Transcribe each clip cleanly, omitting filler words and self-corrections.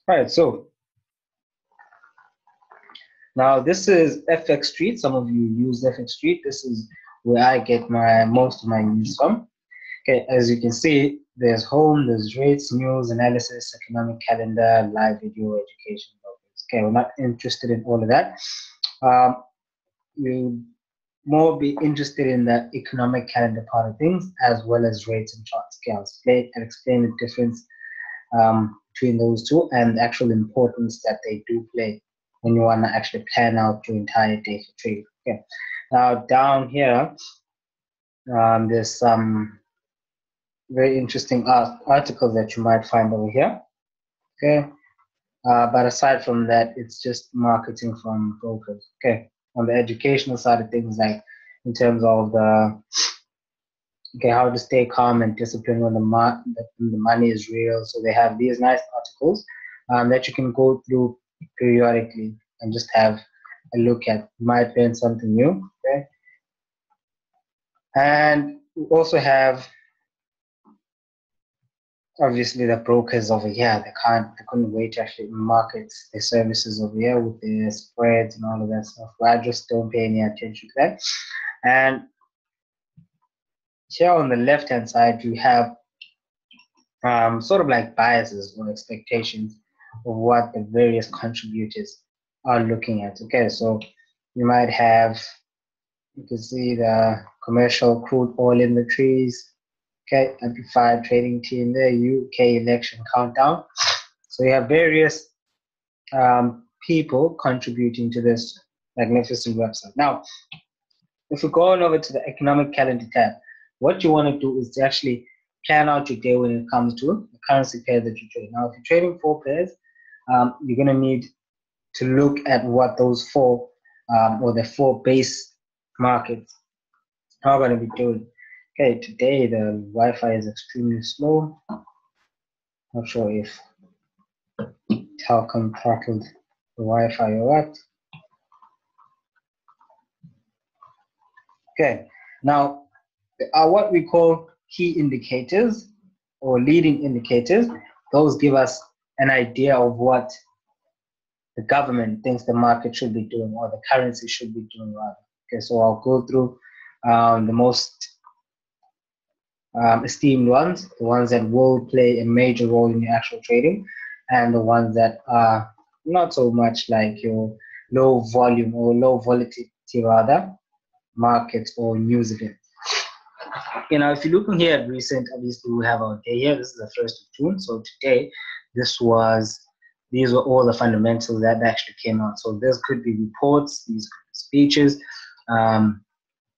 Right, so now this is FX Street. Some of you use FX Street. This is where I get my most of my news from. Okay, as you can see, there's home, there's rates, news, analysis, economic calendar, live video, education. Okay, we're not interested in all of that. We'll more be interested in the economic calendar part of things as well as rates and charts. Okay, I'll explain the difference between those two and the actual importance that they do play when you want to actually plan out your entire day for trading. Okay, now down here, there's some very interesting articles that you might find over here. Okay, but aside from that, it's just marketing from brokers. Okay, on the educational side of things, like in terms of the how to stay calm and disciplined when the money is real. So they have these nice articles that you can go through periodically and just have a look at. You might learn something new. Okay, and we also have obviously the brokers over here. They couldn't wait to actually market their services over here with their spreads and all of that stuff. But I just don't pay any attention to that. And here on the left hand side, you have sort of like biases or expectations of what the various contributors are looking at. Okay, so you might have, you can see the commercial crude oil inventories, okay, amplified trading team there, UK election countdown. So you have various people contributing to this magnificent website. Now, if we go on over to the economic calendar tab, what you want to do is to actually plan out your day when it comes to the currency pair that you trade. Now, if you're trading 4 pairs, you're going to need to look at what those 4 or the 4 base markets are going to be doing. Okay, today the Wi-Fi is extremely slow. Not sure if Telcom throttled the Wi-Fi or what. Okay, now what we call key indicators or leading indicators. Those give us an idea of what the government thinks the market should be doing or the currency should be doing rather. Okay, so I'll go through the most esteemed ones, the ones that will play a major role in your actual trading, and the ones that are not so much like your low volume or low volatility rather markets or news events. You know, if you're looking here at recent, obviously we have our day here. This is the 1st of June. So today, these were all the fundamentals that actually came out. So this could be reports, these could be speeches,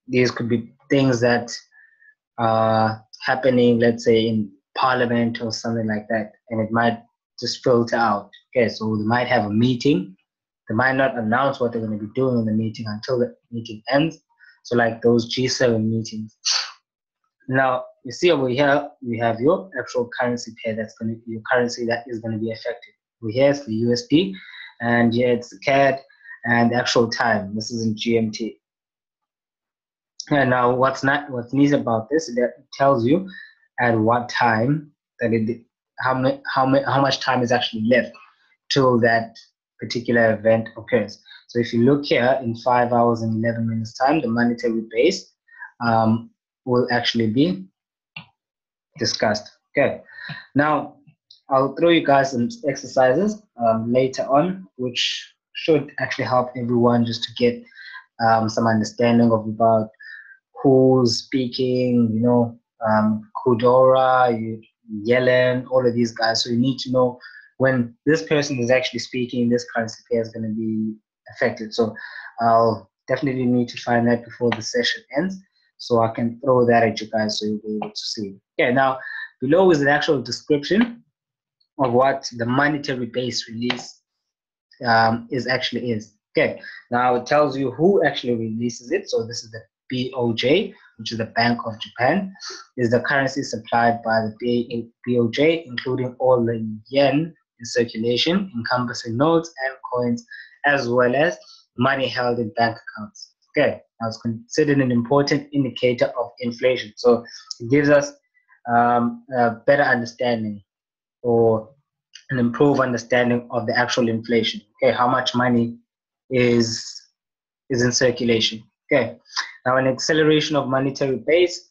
these could be things that are happening, let's say in parliament or something like that, and it might just filter out. Okay, so they might have a meeting. They might not announce what they're going to be doing in the meeting until the meeting ends. So like those G7 meetings. Now you see over here we have your actual currency pair that's going to be your currency that is going to be affected. Over here it's the USD, and here it's the CAD and the actual time. This is in GMT. And now what's neat about this is that it tells you at what time that how much time is actually left till that particular event occurs. So if you look here in 5 hours and 11 minutes time, the monetary base will actually be discussed. Okay, now I'll throw you guys some exercises later on, which should actually help everyone just to get some understanding of about who's speaking, you know, Kudora, Yellen, all of these guys. So you need to know when this person is actually speaking, this currency pair is going to be affected. So I'll definitely need to find that before the session ends, so I can throw that at you guys so you'll be able to see. Okay, now below is the actual description of what the monetary base release is. Okay, now it tells you who actually releases it. So this is the BOJ, which is the Bank of Japan, is the currency supplied by the BOJ, including all the yen in circulation, encompassing notes and coins, as well as money held in bank accounts. Okay, now it's considered an important indicator of inflation. So it gives us a better understanding or an improved understanding of the actual inflation. Okay, how much money is in circulation. Okay, now an acceleration of monetary base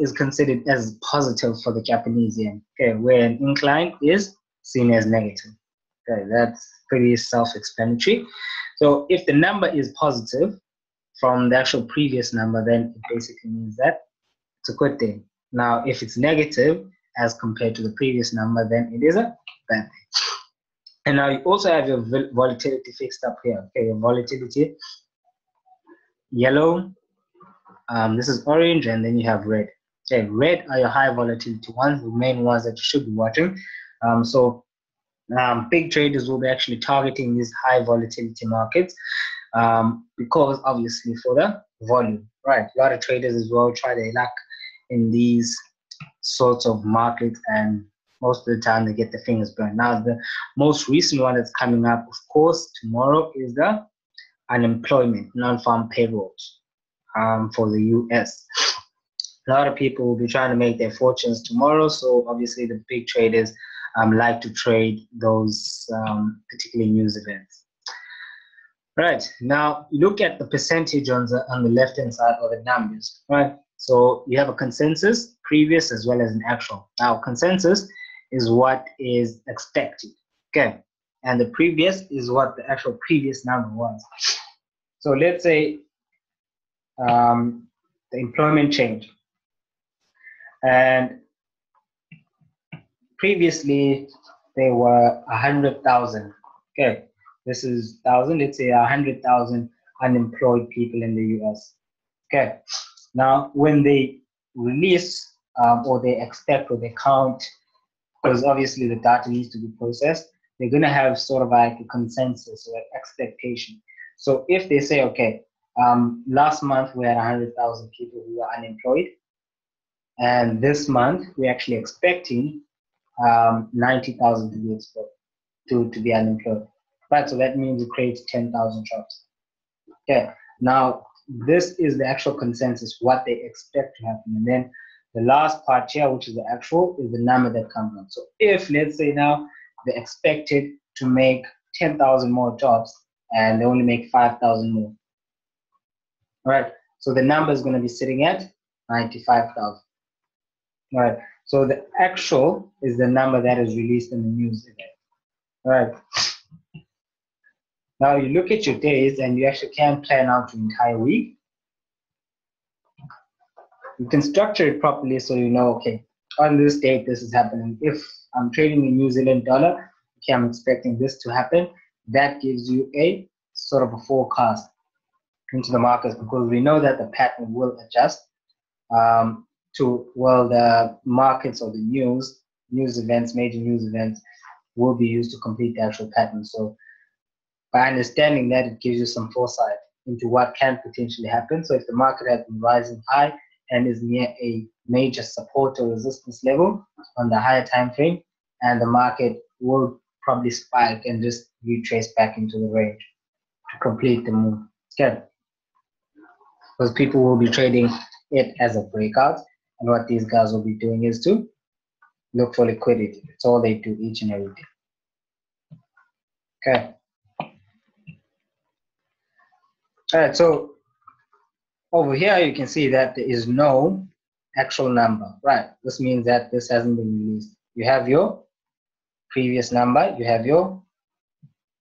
is considered as positive for the Japanese yen. Okay, where an incline is seen as negative. Okay, that's pretty self-explanatory. So if the number is positive from the actual previous number, then it basically means that it's a good thing. Now, if it's negative as compared to the previous number, then it is a bad thing. And now you also have your volatility fixed up here. Okay, your volatility, yellow, this is orange, and then you have red. Okay, red are your high volatility ones, the main ones that you should be watching. Big traders will be actually targeting these high volatility markets because obviously for the volume, right? A lot of traders as well try their luck in these sorts of markets, and most of the time they get their fingers burned. Now, the most recent one that's coming up, of course, tomorrow is the unemployment, non-farm payrolls for the US. A lot of people will be trying to make their fortunes tomorrow, so obviously the big traders like to trade those particular news events. Right, now look at the percentage on the left-hand side, or the numbers, right? So you have a consensus, previous, as well as an actual. Now, consensus is what is expected, okay? And the previous is what the actual previous number was. So let's say the employment change. And previously, there were 100,000, okay? This is 1,000, let's say 100,000 unemployed people in the US, okay? Now, when they release or they expect or they count, because obviously the data needs to be processed, they're going to have sort of like a consensus or expectation. So if they say, okay, last month we had 100,000 people who were unemployed, and this month we're actually expecting 90,000 to be unemployed, right? So that means it creates 10,000 jobs. Okay, now this is the actual consensus, what they expect to happen, and then the last part here, which is the actual, is the number that comes out. So if, let's say now, they expected to make 10,000 more jobs and they only make 5,000 more, right? So the number is going to be sitting at 95,000, right? So the actual is the number that is released in the news event, right? Now you look at your days and you actually can plan out your entire week. You can structure it properly so you know, okay, on this date, this is happening. If I'm trading in New Zealand dollar, okay, I'm expecting this to happen. That gives you a sort of a forecast into the markets, because we know that the pattern will adjust to, well, the markets or the news events, major news events will be used to complete the actual pattern. So by understanding that, it gives you some foresight into what can potentially happen. So if the market has been rising high and is near a major support or resistance level on the higher time frame, and the market will probably spike and just retrace back into the range to complete the move. Okay, because people will be trading it as a breakout, and what these guys will be doing is to look for liquidity. That's all they do each and every day. Okay. All right, so over here you can see that there is no actual number, right? This means that this hasn't been released. You have your previous number, you have your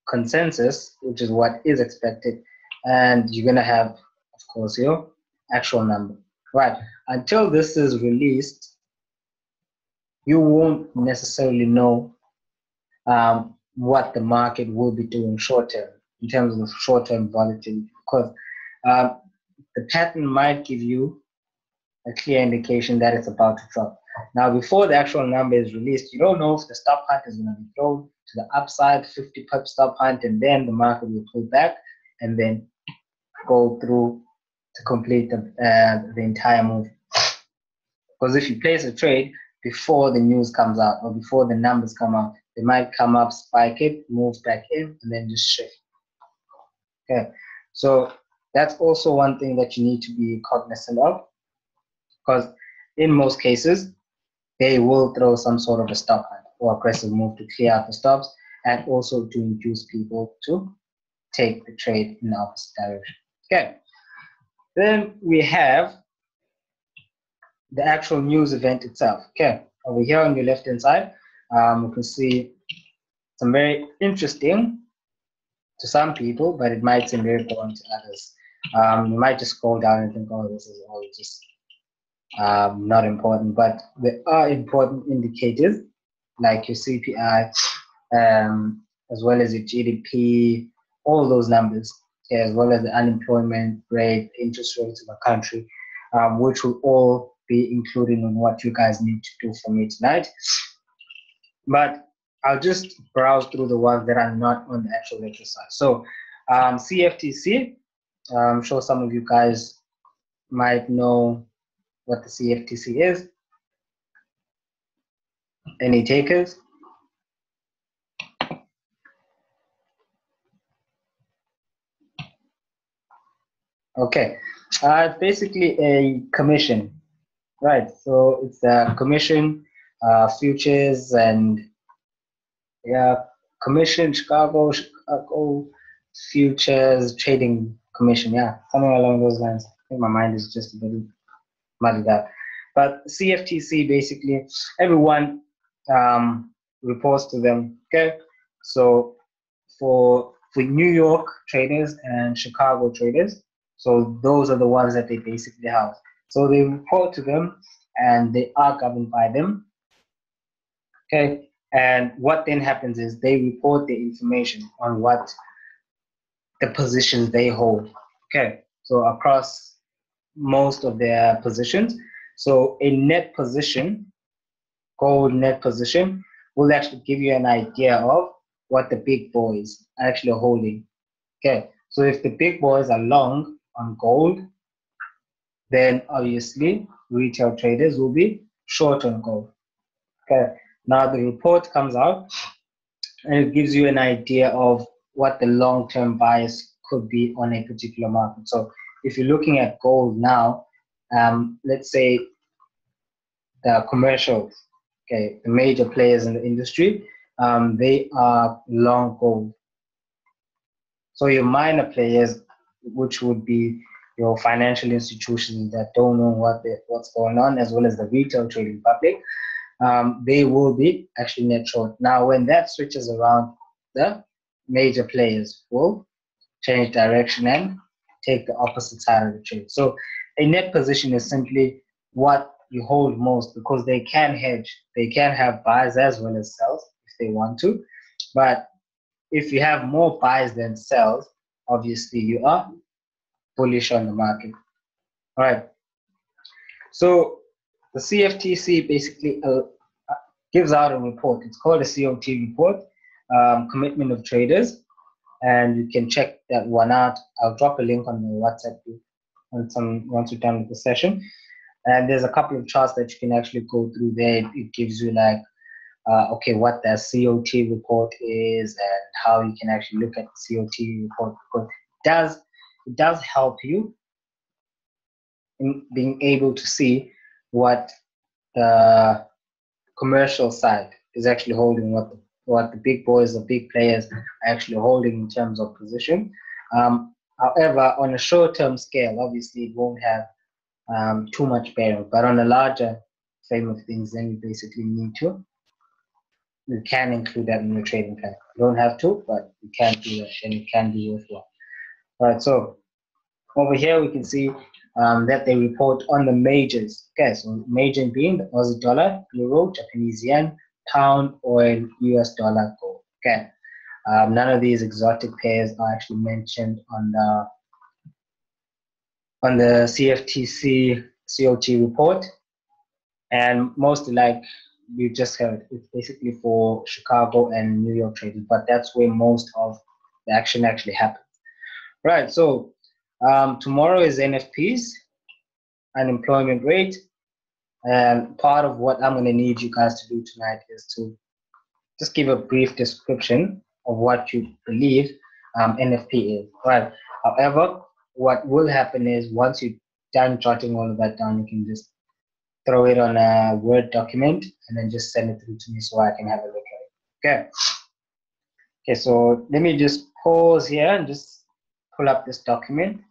consensus, which is what is expected, and you're gonna have, of course, your actual number, right? Until this is released, you won't necessarily know what the market will be doing short term in terms of short-term volatility, because the pattern might give you a clear indication that it's about to drop. Now, before the actual number is released, you don't know if the stop hunt is going to be thrown to the upside, 50 pip stop hunt, and then the market will pull back and then go through to complete the entire move. Because if you place a trade before the news comes out or before the numbers come out, they might come up, spike it, move back in, and then just shift. Okay, so that's also one thing that you need to be cognizant of, because in most cases, they will throw some sort of a stop hunt. or aggressive move to clear out the stops, and also to induce people to take the trade in the opposite direction. Okay. Then we have the actual news event itself. Okay. Over here on your left hand side, you can see some very interesting to some people, but it might seem very important to others. You might just scroll down and think, oh, this is all just not important, but there are important indicators like your CPI, as well as your GDP, all those numbers, okay, as well as the unemployment rate, interest rates of the country, which will all be included in what you guys need to do for me tonight. But I'll just browse through the ones that are not on the actual exercise. So CFTC, I'm sure some of you guys might know what the CFTC is. Any takers? Okay, it's basically a commission, right? So it's a commission, futures and commission, Chicago futures trading commission, something along those lines. I think my mind is just a bit muddled up. But CFTC, basically, everyone reports to them. Okay, so for New York traders and Chicago traders, so those are the ones that they basically house. So they report to them, and they are governed by them. Okay, and what then happens is they report the information on what the positions they hold. Okay, so across most of their positions. So a net position, gold net position, will actually give you an idea of what the big boys are actually holding. Okay, so if the big boys are long on gold, then obviously retail traders will be short on gold. Okay, now the report comes out and it gives you an idea of what the long-term bias could be on a particular market. So if you're looking at gold now, let's say the commercials, okay, the major players in the industry, they are long gold. So your minor players, which would be your financial institutions that don't know what's going on, as well as the retail trading public, they will be actually net short. Now, when that switches around, the major players will change direction and take the opposite side of the trade. So a net position is simply what you hold most, because they can hedge. They can have buys as well as sells if they want to. But if you have more buys than sells, obviously you are bullish on the market. All right. So the CFTC basically gives out a report. It's called a COT report, Commitment of Traders, and you can check that one out. I'll drop a link on the WhatsApp group once we're done with the session. And there's a couple of charts that you can actually go through there. It gives you like, okay, what the COT report is and how you can actually look at the COT report, because it does help you in being able to see what the commercial side is actually holding, what the big boys, the big players are actually holding in terms of position. However, on a short-term scale, obviously it won't have too much bearing, but on a larger frame of things, then you basically need to, you can include that in your trading plan. You don't have to, but you can do that, and it can be worthwhile. All right, so over here we can see that they report on the majors. Okay, so major being the Aussie dollar, euro, Japanese yen, pound, oil, US dollar, gold. Okay, none of these exotic pairs are actually mentioned on the CFTC COT report, and mostly, like you just heard, it's basically for Chicago and New York trading, but that's where most of the action actually happens. Right, so tomorrow is NFPs, unemployment rate, and part of what I'm going to need you guys to do tonight is to just give a brief description of what you believe NFP is. Right. However, what will happen is once you're done jotting all of that down, you can just throw it on a Word document and then just send it through to me so I can have a look at it. Okay. Okay, so let me just pause here and just pull up this document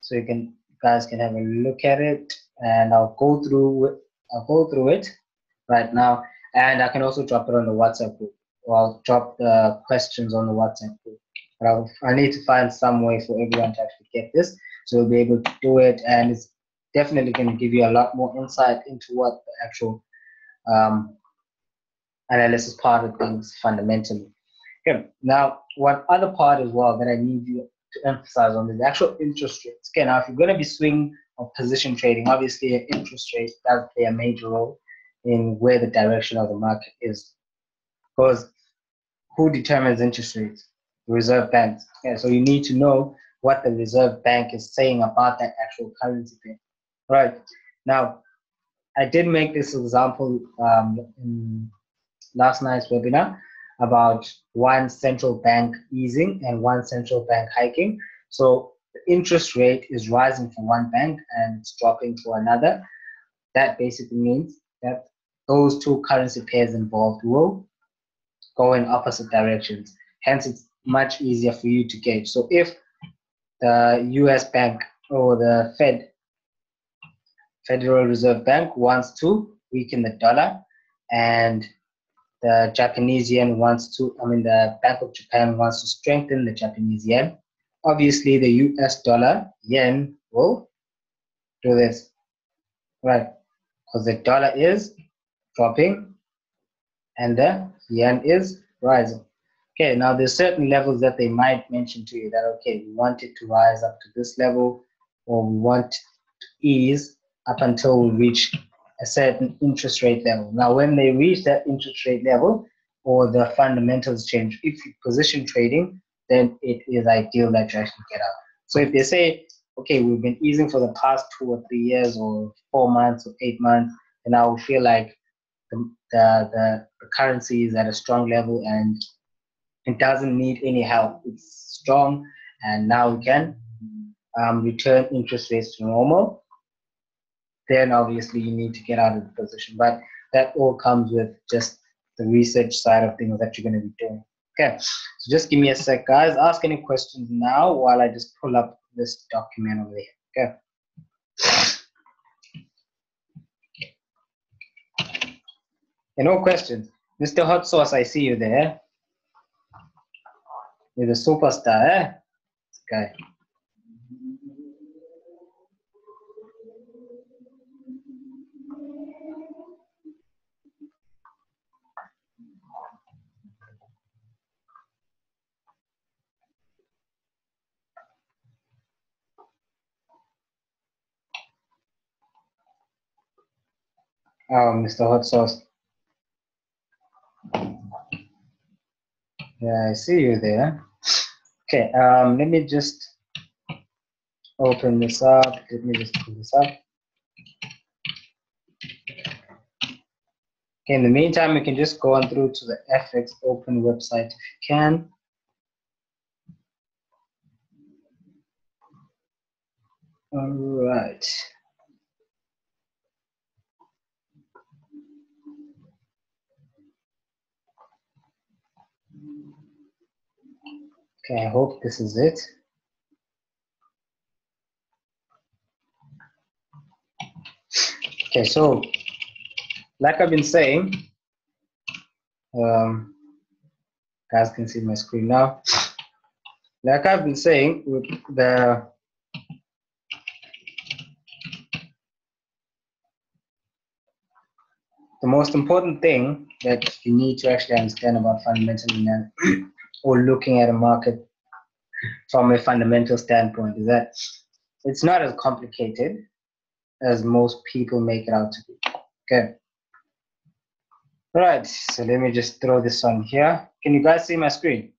so you guys can have a look at it, and I'll go through it right now, and I can also drop it on the WhatsApp group, or I'll drop the questions on the WhatsApp group. But I need to find some way for everyone to actually get this, so we'll be able to do it, and it's definitely going to give you a lot more insight into what the actual analysis part of things fundamentally. Okay, now one other part as well that I need you to emphasize on is the actual interest rates. Okay, now if you're going to be swing or position trading, obviously an interest rate does play a major role in where the direction of the market is. Because who determines interest rates? The Reserve Banks. Okay, so you need to know what the Reserve Bank is saying about that actual currency pair. Right. Now, I did make this example in last night's webinar about one central bank easing and one central bank hiking. So the interest rate is rising for one bank and it's dropping for another. That basically means that those two currency pairs involved will go in opposite directions. Hence, it's much easier for you to gauge. So if the US bank or the Federal Reserve Bank wants to weaken the dollar, and the Japanese yen the Bank of Japan wants to strengthen the Japanese yen, obviously the US dollar yen will do this, right? Because the dollar is dropping and the yen is rising. Okay, now there's certain levels that they might mention to you that, okay, we want it to rise up to this level, or we want to ease up until we reach a certain interest rate level. Now, when they reach that interest rate level or the fundamentals change, if you position trading, then it is ideal that you actually get out. So if they say, okay, we've been easing for the past 2 or 3 years or 4 months or 8 months, then I will feel like the currency is at a strong level and it doesn't need any help. It's strong, and now we can return interest rates to normal. Then obviously you need to get out of the position. But that all comes with just the research side of things that you're going to be doing. Okay, so just give me a sec, guys. Ask any questions now while I just pull up this document over here. Okay. No questions. Mr. Hot Sauce, I see you there. You're the superstar, eh? Okay. Oh, Mr. Hot Sauce. Yeah, I see you there. Okay, let me just open this up. Let me just pull this up. Okay, in the meantime, you can just go on through to the FX Open website if you can. All right. Okay, I hope this is it. Okay, so like I've been saying, guys can see my screen now. Like I've been saying, with the most important thing that you need to actually understand about fundamental analysis or looking at a market from a fundamental standpoint is that it's not as complicated as most people make it out to be. Okay. All right, so let me just throw this on here. Can you guys see my screen?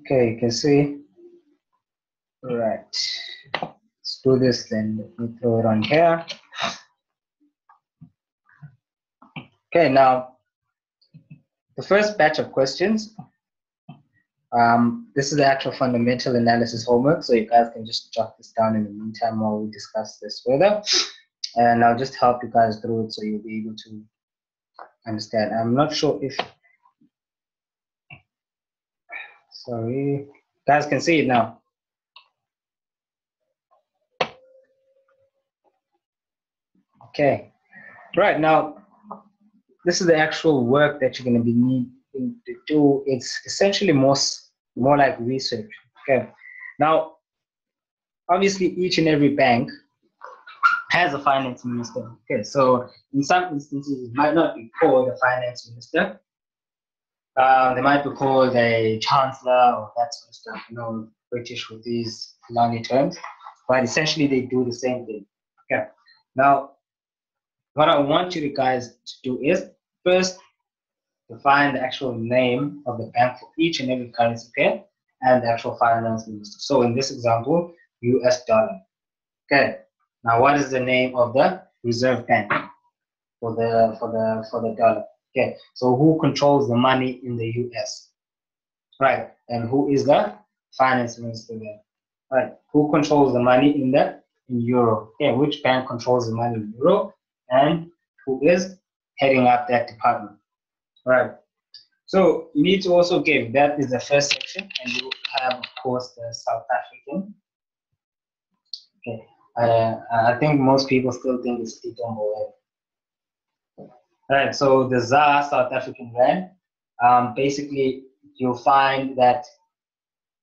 Okay, you can see. Right. Let's do this then. Let me throw it on here. Okay, now the first batch of questions. This is the actual fundamental analysis homework, so you guys can just jot this down in the meantime while we discuss this further. And I'll just help you guys through it so you'll be able to understand. I'm not sure if, sorry, guys can see it now. Okay, right now, this is the actual work that you're going to be needing to do. It's essentially more like research. Okay, now obviously each and every bank has a finance minister. Okay, so in some instances it might not be called a finance minister. They might be called a chancellor or that sort of stuff. You know, British with these longy terms, but essentially they do the same thing. Okay, now what I want you guys to do is first define the actual name of the bank for each and every currency pair and the actual finance minister. So in this example, US dollar. Okay. Now what is the name of the Reserve Bank for the dollar? Okay. So who controls the money in the US? Right. And who is the finance minister there? Right. Who controls the money in euro? Okay. Which bank controls the money in euro? And who is heading up that department? Right. So you need to also give, that is the first section, and you have, of course, the South African. Okay. I think most people still think it's Titombo. Right. So the ZAR, South African rand, basically you'll find that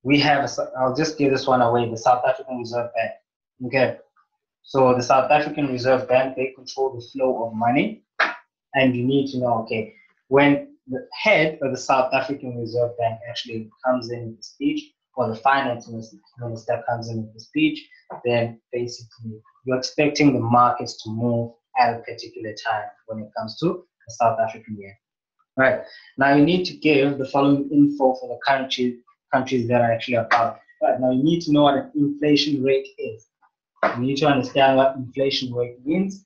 we have, I'll just give this one away, the South African Reserve Bank. Okay. So the South African Reserve Bank, they control the flow of money, and you need to know, okay, when the head of the South African Reserve Bank actually comes in with the speech, or the finance minister comes in with the speech, then basically you're expecting the markets to move at a particular time when it comes to the South African yen. Right. Now you need to give the following info for the countries that are actually above. Right. Now you need to know what an inflation rate is. You need to understand what inflation rate means.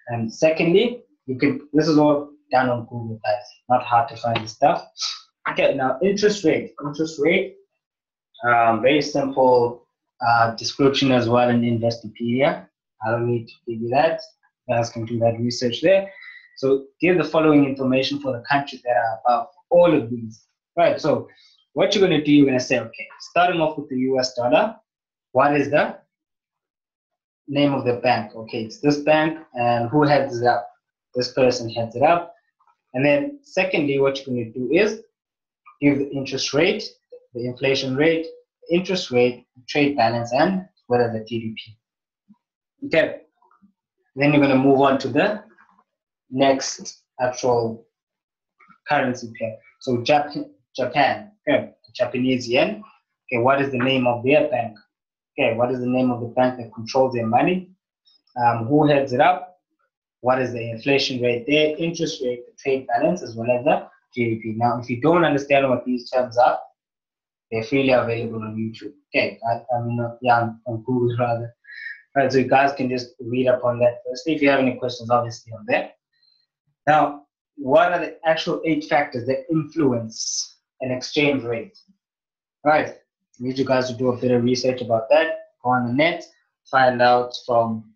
And secondly, this is all done on Google, guys. Not hard to find this stuff. Okay, now interest rate. Very simple description as well in Investopedia. I don't need to give you that. You guys can do that research there. So give the following information for the countries that are above all of these. Right, so what you're going to do, you're going to say, okay, starting off with the US dollar, what is the name of the bank? Okay, it's this bank, and who heads it up? This person heads it up. And then secondly, what you're going to do is give the interest rate, the inflation rate, interest rate, trade balance, and what are the GDP. Okay, then you're going to move on to the next actual currency pair. So Japan, okay, the Japanese yen. Okay, what is the name of their bank? Okay, what is the name of the bank that controls their money? Who heads it up? What is the inflation rate there, interest rate, the trade balance, as well as the GDP. Now, if you don't understand what these terms are, they're freely available on YouTube. Okay, on Google rather. Right, so you guys can just read up on that firstly. If you have any questions, obviously on there. Now, what are the actual 8 factors that influence an exchange rate? Right, I need you guys to do a bit of research about that. Go on the net, find out from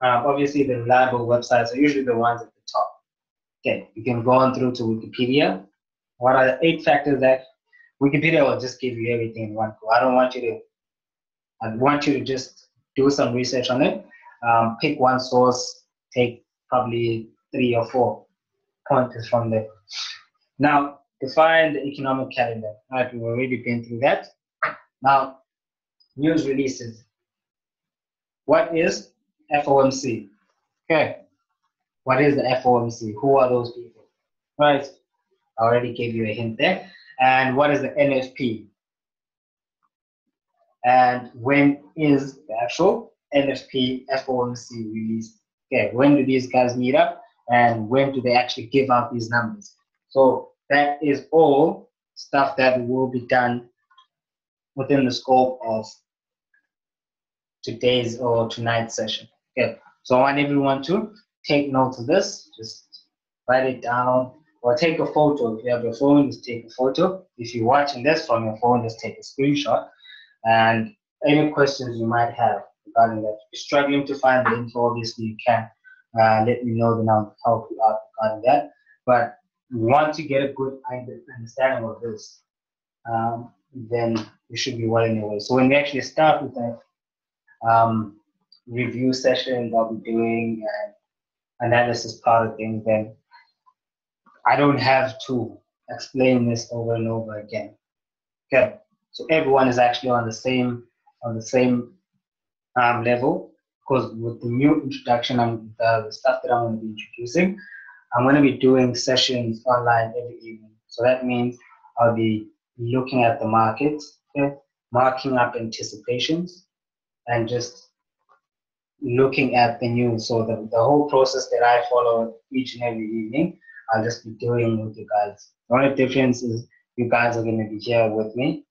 obviously the reliable websites are usually the ones at the top. Okay, you can go on through to Wikipedia. What are the 8 factors that Wikipedia will just give you everything in one go? I want you to just do some research on it. Pick one source, take probably 3 or 4 pointers from there. Now, define the economic calendar. All right, we've already been through that. Now, news releases. What is FOMC? Okay, what is the FOMC? Who are those people? Right, I already gave you a hint there. And what is the NFP? And when is the actual NFP FOMC released? Okay, when do these guys meet up? And when do they actually give out these numbers? So that is all stuff that will be done within the scope of today's or tonight's session. Okay, so I want everyone to take note of this. Just write it down or take a photo. If you have your phone, just take a photo. If you're watching this from your phone, just take a screenshot. And any questions you might have regarding that. If you're struggling to find the info, obviously you can let me know, then I'll help you out regarding that. But you want to get a good understanding of this, then you should be well in your way. So when we actually start with that review session that I'll be doing and analysis part of things, then I don't have to explain this over and over again. Okay, so everyone is actually on the same level, because with the new introduction and the stuff that I'm going to be introducing, I'm going to be doing sessions online every evening. So that means I'll be looking at the market, okay, marking up anticipations, and just looking at the news. So the whole process that I follow each and every evening, I'll just be doing with you guys. The only difference is you guys are going to be here with me,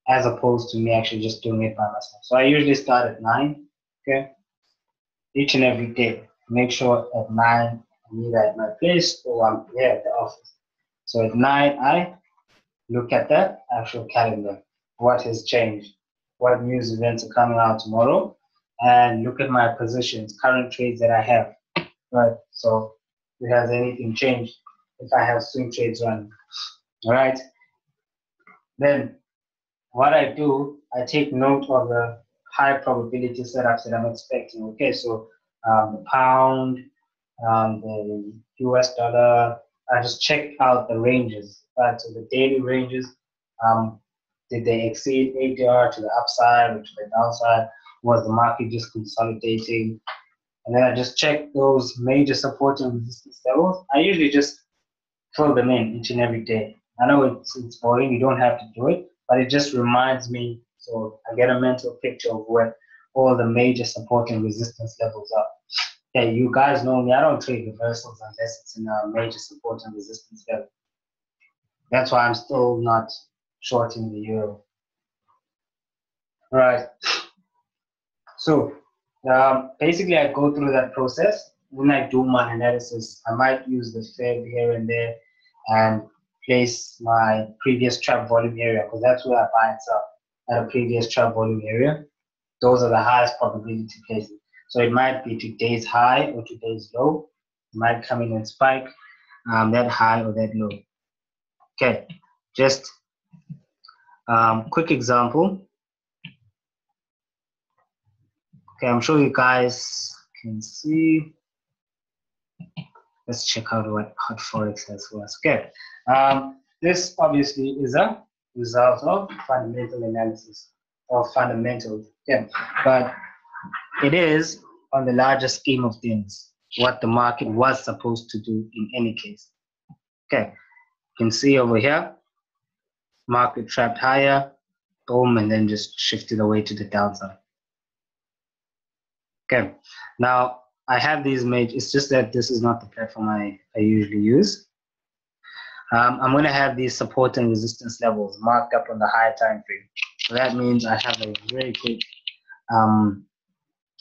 as opposed to me actually just doing it by myself. So I usually start at 9, okay, each and every day. Make sure at 9 I'm either at my place or I'm here at the office. So at 9 I look at the actual calendar. What has changed? What news events are coming out tomorrow? And look at my positions, current trades that I have. Right. So if has anything changed, if I have swing trades running. All right. Then what I do, I take note of the high probability setups that I'm expecting. Okay, so the pound, the US dollar, I just check out the ranges, right? So the daily ranges, did they exceed ADR to the upside or to the downside? Was the market just consolidating? And then I just check those major support and resistance levels. I usually just fill them in each and every day. I know it's boring, you don't have to do it, but it just reminds me, so I get a mental picture of where all the major support and resistance levels are. Yeah, you guys know me, I don't trade reversals unless it's in a major support and resistance level. That's why I'm still not shorting the euro. Right. So basically I go through that process. When I do my analysis, I might use the Fib here and there and place my previous trap volume area, because that's where I buy and sell, at a previous trap volume area. Those are the highest probability places. So it might be today's high or today's low. It might come in and spike that high or that low. Okay, just quick example. Okay, I'm sure you guys can see. Let's check out what hot forex has for us. Okay, this obviously is a result of fundamental analysis or fundamentals. Okay, but it is on the larger scheme of things what the market was supposed to do in any case. Okay, you can see over here, market trapped higher, boom, and then just shifted away to the downside. Okay, now I have these made, it's just that this is not the platform I usually use. I'm going to have these support and resistance levels marked up on the higher time frame. So that means I have a very quick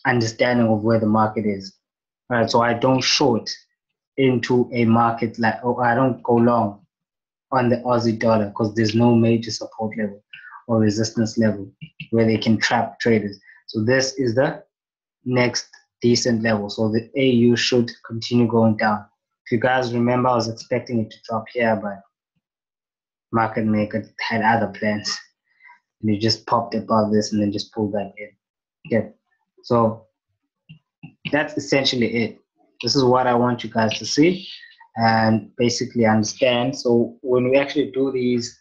understanding of where the market is. All right, so I don't short into a market like, or I don't go long on the Aussie dollar because there's no major support level or resistance level where they can trap traders. So this is the next decent level. So the AU should continue going down. If you guys remember, I was expecting it to drop here, but market maker had other plans. And it just popped above this and then just pulled back in. Okay, so that's essentially it. This is what I want you guys to see and basically understand. So when we actually do these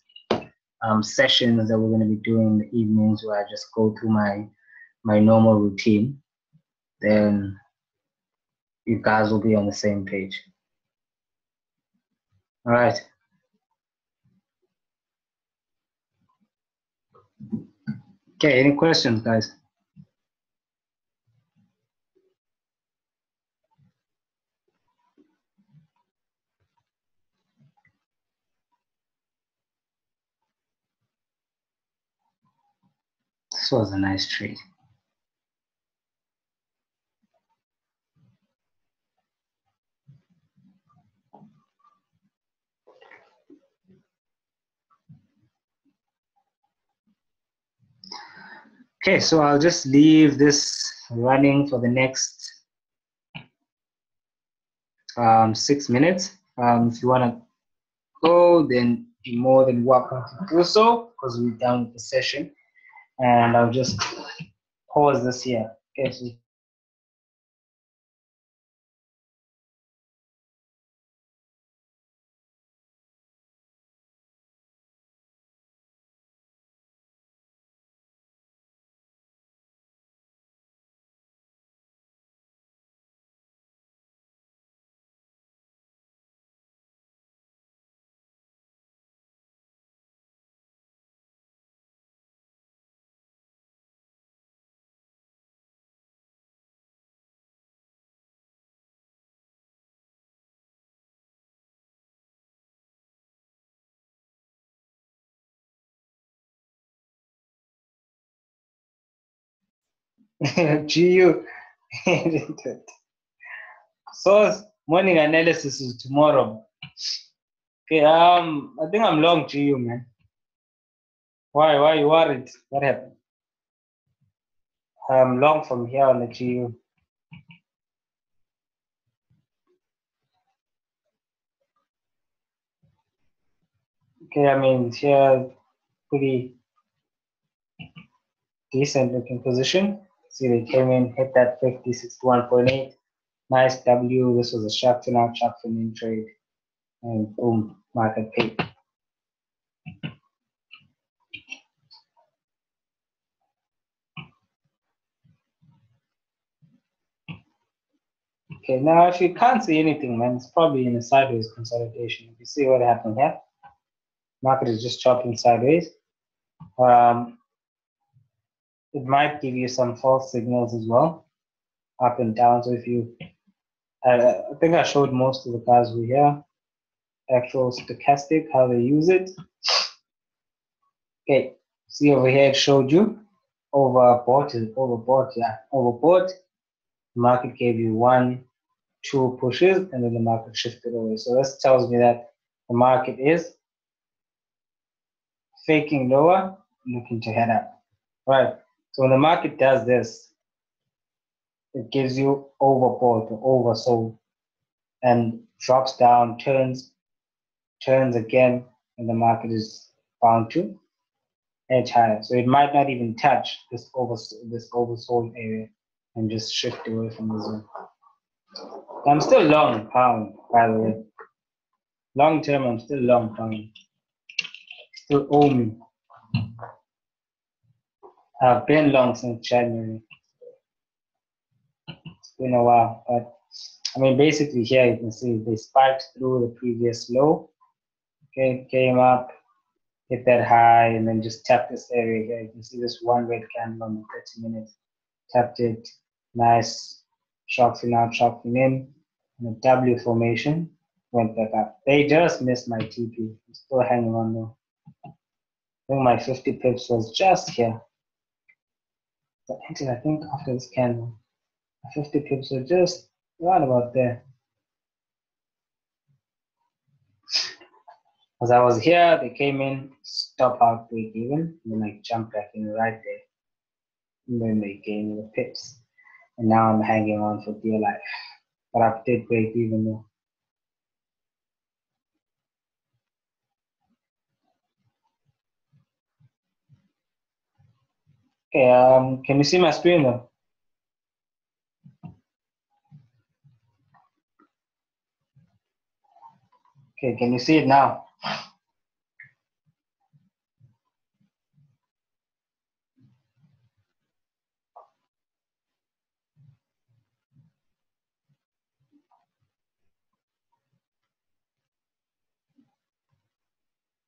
sessions that we're going to be doing in the evenings, where I just go through my normal routine, then you guys will be on the same page. All right. Okay, any questions, guys? This was a nice trade. Okay, so I'll just leave this running for the next 6 minutes. If you want to go, then you're more than welcome to do so, because we're done with the session. And I'll just pause this here. Okay, so GU. So morning analysis is tomorrow. Okay, I think I'm long GU, man. Why are you worried? What happened? I'm long from here on the GU. Okay, I mean here pretty decent looking position. See, they came in, hit that 5061.8. Nice W. This was a sharp fin out, sharp fin in trade, and boom, market paid. Okay, now if you can't see anything, man, it's probably in a sideways consolidation. If you see what happened here, market is just chopping sideways. It might give you some false signals as well, up and down. So if you, I think I showed most of the guys who are here, actual stochastic, how they use it. Okay, see over here, it showed you overbought, yeah, overbought. The market gave you 1, 2 pushes, and then the market shifted away. So this tells me that the market is faking lower, looking to head up. Right. So when the market does this, it gives you overbought or oversold, and drops down, turns again, and the market is bound to edge higher. So it might not even touch this oversold area and just shift away from the zone. I'm still long pound, by the way. Long term, I'm still long pound. Still owe me. I've been long since January. It's been a while, but I mean, basically here you can see they spiked through the previous low. Okay, came up, hit that high, and then just tapped this area here. You can see this one red candle on the 30 minutes. Tapped it, nice, sharpening out, sharpening in, and a W formation went back up. They just missed my TP. I'm still hanging on though. I think my 50 pips was just here. So I think after this candle, my 50 pips were just right about there. As I was here, they came in, stop out, break even, and then I jumped back in right there. And then they gave me the pips. And now I'm hanging on for dear life. But I did break even though. Okay, can you see my screen though? Okay, can you see it now?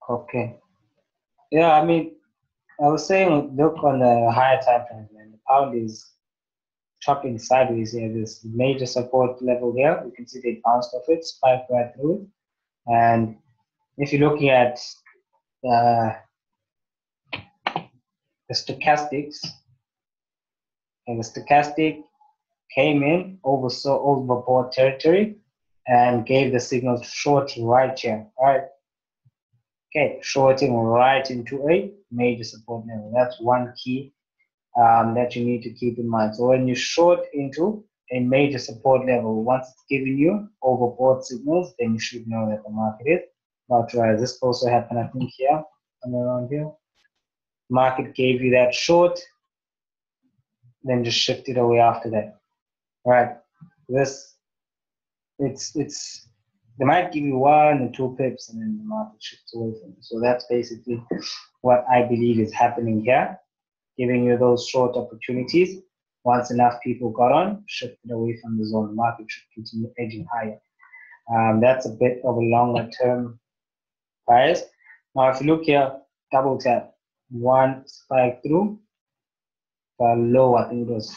Okay. Yeah, I mean, I was saying, look on the higher time frame, man. The pound is chopping sideways here. This major support level here. You can see they bounced off it, spiked right through it. And if you're looking at the the stochastics, and the stochastic came in, oversaw overbought territory, and gave the signal shorting right here. All right. Okay, shorting right into a major support level. That's one key that you need to keep in mind. So when you short into a major support level, once it's giving you overbought signals, then you should know that the market is about to rise. This also happened, I think, here, somewhere around here. Market gave you that short, then just shifted away after that. All right, this they might give you 1 or 2 pips, and then the market shifts away from you. So that's basically what I believe is happening here, giving you those short opportunities. Once enough people got on, shifted away from the zone, the market should continue edging higher. That's a bit of a longer term bias. Now, if you look here, double tap, one spike through, low, I think it was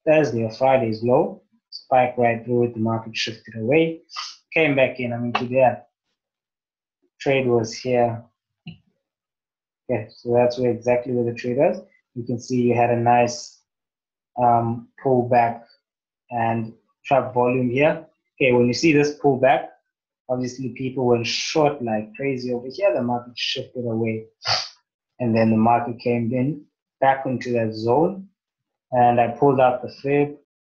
Thursday or Friday's low, spike right through it, the market shifted away, came back in. I mean, today trade was here. Okay, so that's where exactly where the trade was. You can see you had a nice pullback and trap volume here. Okay, when you see this pullback, obviously people went short like crazy over here. The market shifted away, and then the market came in back into that zone, and I pulled out the fib.